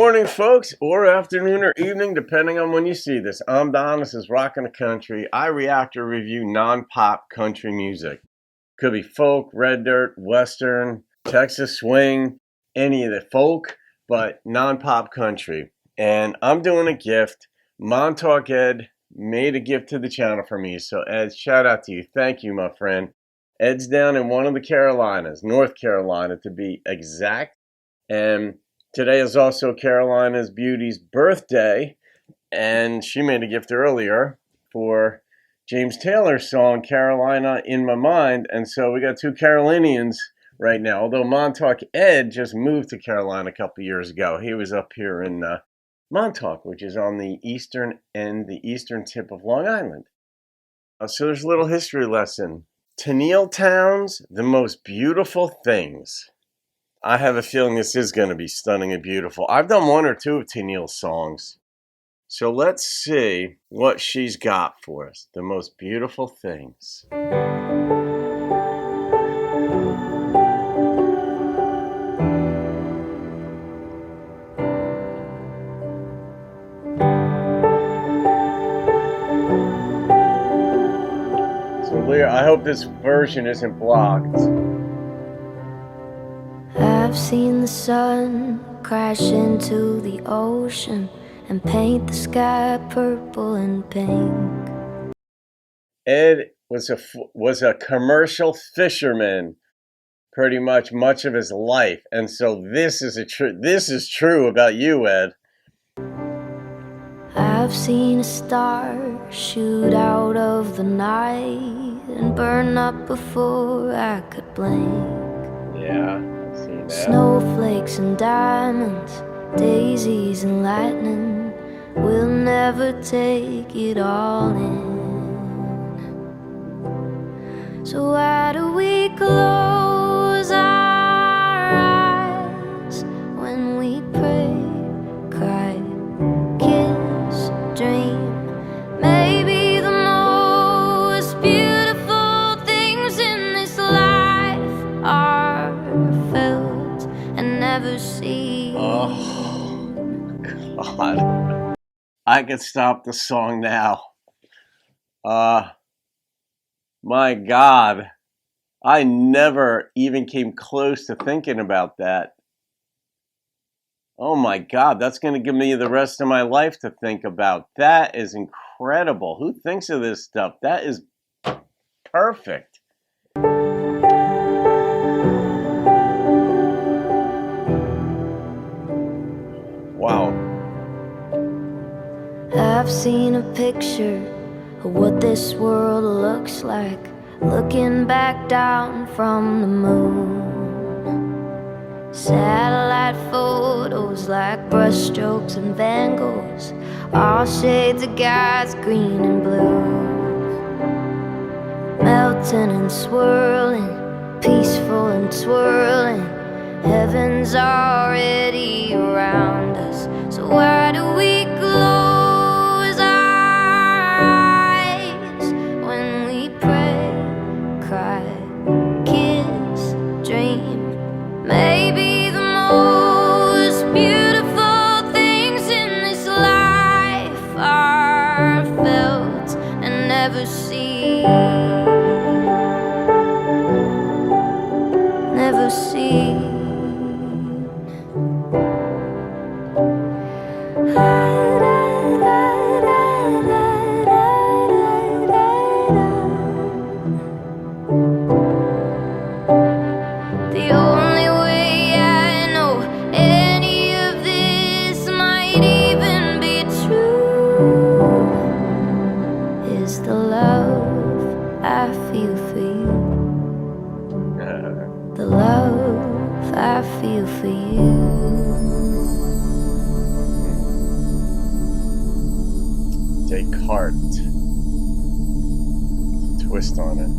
morning, folks, or afternoon or evening, depending on when you see this. I'm Don. This is Rockin' the Country. I react or review non-pop country music. Could be folk, red dirt, western, Texas swing, any of the folk, but non-pop country. And I'm doing a gift. Montauk Ed made a gift to the channel for me. So, Ed, shout out to you. Thank you, my friend. Ed's down in one of the Carolinas, North Carolina to be exact. And today is also Carolina's Beauty's birthday, and she made a gift earlier for James Taylor's song, Carolina in My Mind, and so we got two Carolinians right now, although Montauk Ed just moved to Carolina a couple years ago. He was up here in Montauk, which is on the eastern end, the eastern tip of Long Island. So there's a little history lesson. Tenille towns, the most beautiful things. I have a feeling this is going to be stunning and beautiful. I've done one or two of Tenille's songs. So let's see what she's got for us. The most beautiful things. So Leah, I hope this version isn't blocked. I've seen the sun crash into the ocean and paint the sky purple and pink. Ed was a commercial fisherman pretty much of his life, and so this is true about you, Ed. I've seen a star shoot out of the night and burn up before I could blink. Yeah. Snowflakes and diamonds, daisies and lightning, we'll never take it all in. So why do we close our eyes when we pray, cry, kiss, dream? Maybe the most beautiful things in this life are felt and never see. Oh, God. I could stop the song now. My God. I never even came close to thinking about that. Oh my God, that's going to give me the rest of my life to think about. That is incredible. Who thinks of this stuff? That is perfect. Wow. I've seen a picture of what this world looks like, looking back down from the moon. Satellite photos like brushstrokes and Van Goghs, all shades of God's green and blue. Melting and swirling, peaceful and twirling, heaven's already around us. So why do we close our eyes when we pray, cry, kiss, dream? Maybe the most beautiful things in this life are felt and never seen. Never seen. The only way I know any of this might even be true is the love I feel for you. The love I feel for you. Descartes. Twist on it.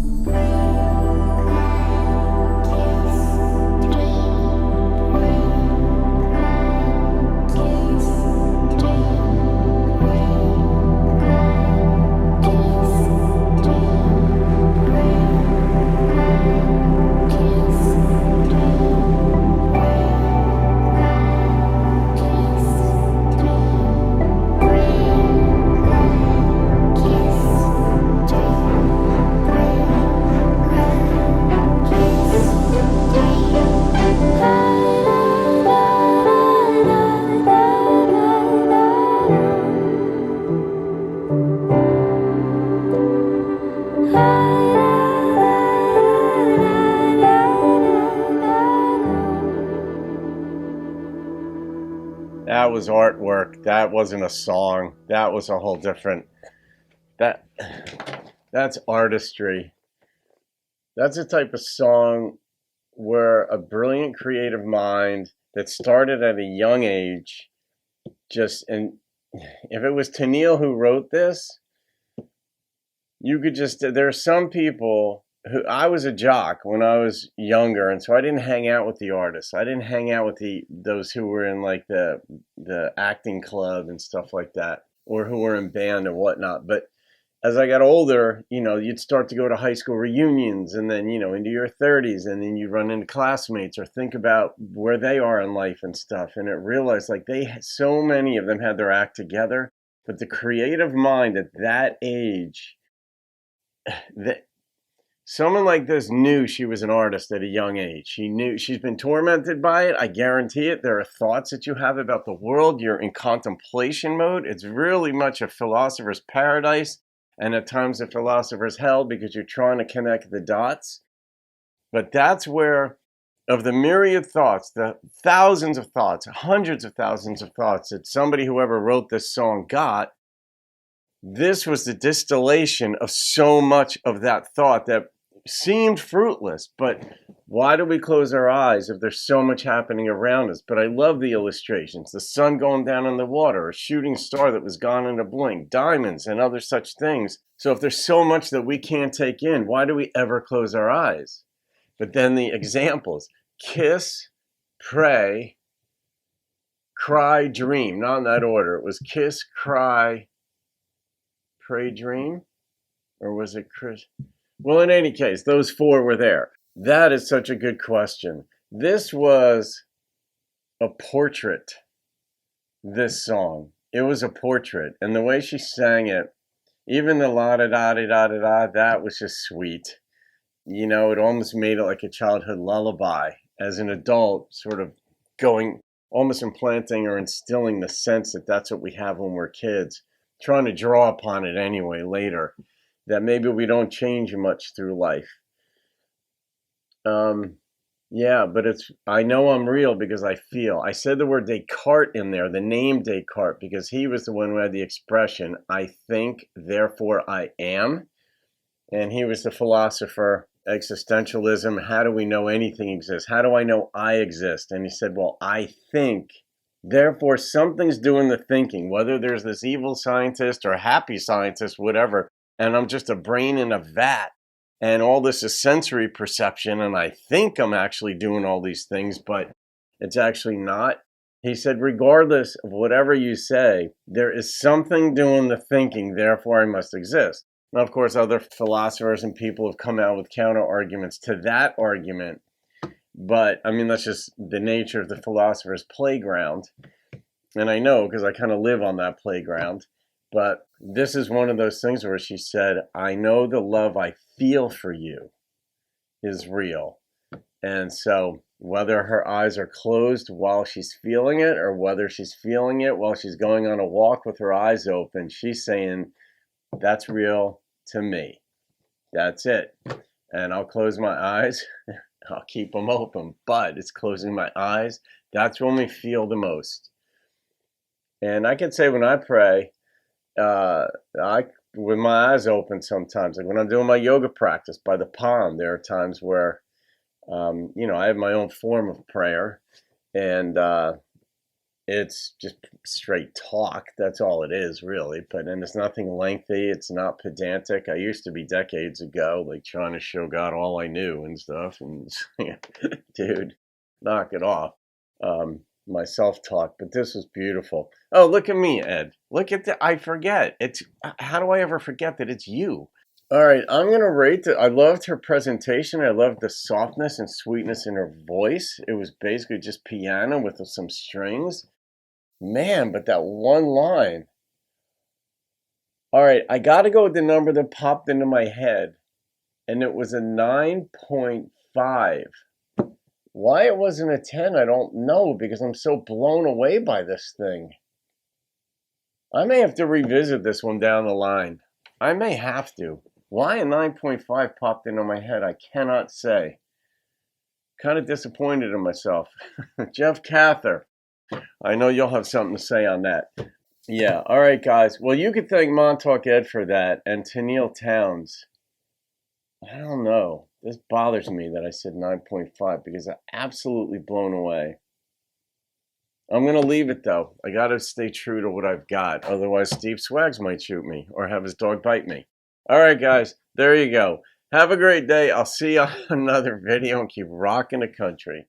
that was artwork. That wasn't a song. That was a whole different, that's artistry. That's a type of song where a brilliant creative mind that started at a young age and if it was Tenille who wrote this, you could there are some people who, I was a jock when I was younger, and so I didn't hang out with the artists. I didn't hang out with those who were in like the acting club and stuff like that, or who were in band and whatnot. But as I got older, you'd start to go to high school reunions, and then, into your 30s, and then you run into classmates or think about where they are in life and stuff. And it realized like so many of them had their act together, but the creative mind at that age, that someone like this knew she was an artist at a young age. She knew she's been tormented by it. I guarantee it. There are thoughts that you have about the world. You're in contemplation mode. It's really much a philosopher's paradise. And at times a philosopher's hell because you're trying to connect the dots. But that's where, of the myriad thoughts, the thousands of thoughts, hundreds of thousands of thoughts that somebody, whoever wrote this song, got, this was the distillation of so much of that thought that seemed fruitless. But why do we close our eyes if there's so much happening around us? But I love the illustrations. The sun going down in the water, a shooting star that was gone in a blink, diamonds and other such things. So if there's so much that we can't take in, why do we ever close our eyes? But then the examples: kiss, pray, cry, dream. Not in that order. It was kiss, cry, pray, dream? Or was it Chris? Well, in any case, those four were there. That is such a good question. This was a portrait, this song. It was a portrait. And the way she sang it, even the la-da-da-da-da-da-da, that was just sweet. It almost made it like a childhood lullaby. As an adult, sort of almost implanting or instilling the sense that that's what we have when we're kids. Trying to draw upon it anyway later. That maybe we don't change much through life. Yeah, but I know I'm real because I feel. I said the word Descartes in there, the name Descartes, because he was the one who had the expression, I think, therefore I am. And he was the philosopher, existentialism. How do we know anything exists? How do I know I exist? And he said, well, I think, therefore something's doing the thinking, whether there's this evil scientist or happy scientist, whatever. And I'm just a brain in a vat, and all this is sensory perception, and I think I'm actually doing all these things, but it's actually not. He said, regardless of whatever you say, there is something doing the thinking, therefore I must exist. Now, of course, other philosophers and people have come out with counter arguments to that argument, but I mean, that's just the nature of the philosopher's playground. And I know because I kind of live on that playground. But this is one of those things where she said, I know the love I feel for you is real. And so whether her eyes are closed while she's feeling it or whether she's feeling it while she's going on a walk with her eyes open, she's saying, that's real to me. That's it. And I'll close my eyes. I'll keep them open. But it's closing my eyes. That's when we feel the most. And I can say when I pray, with my eyes open sometimes, like when I'm doing my yoga practice by the pond, there are times where, I have my own form of prayer, and it's just straight talk. That's all it is, really. And it's nothing lengthy. It's not pedantic. I used to be decades ago, like trying to show God all I knew and stuff. And dude, knock it off. My self-talk, but this was beautiful. Oh, look at me, Ed. Look at I forget. How do I ever forget that it's you? All right, I'm going to rate it. I loved her presentation. I loved the softness and sweetness in her voice. It was basically just piano with some strings. Man, but that one line. All right, I got to go with the number that popped into my head, and it was a 9.5. Why it wasn't a 10, I don't know, because I'm so blown away by this thing. I may have to revisit this one down the line. I may have to. Why a 9.5 popped into my head, I cannot say. Kind of disappointed in myself. Jeff Cather. I know you'll have something to say on that. Yeah, all right, guys. Well, you could thank Montauk Ed for that, and Tenille Towns. I don't know. This bothers me that I said 9.5 because I'm absolutely blown away. I'm going to leave it, though. I got to stay true to what I've got. Otherwise, Steve Swags might shoot me or have his dog bite me. All right, guys. There you go. Have a great day. I'll see you on another video and keep rocking the country.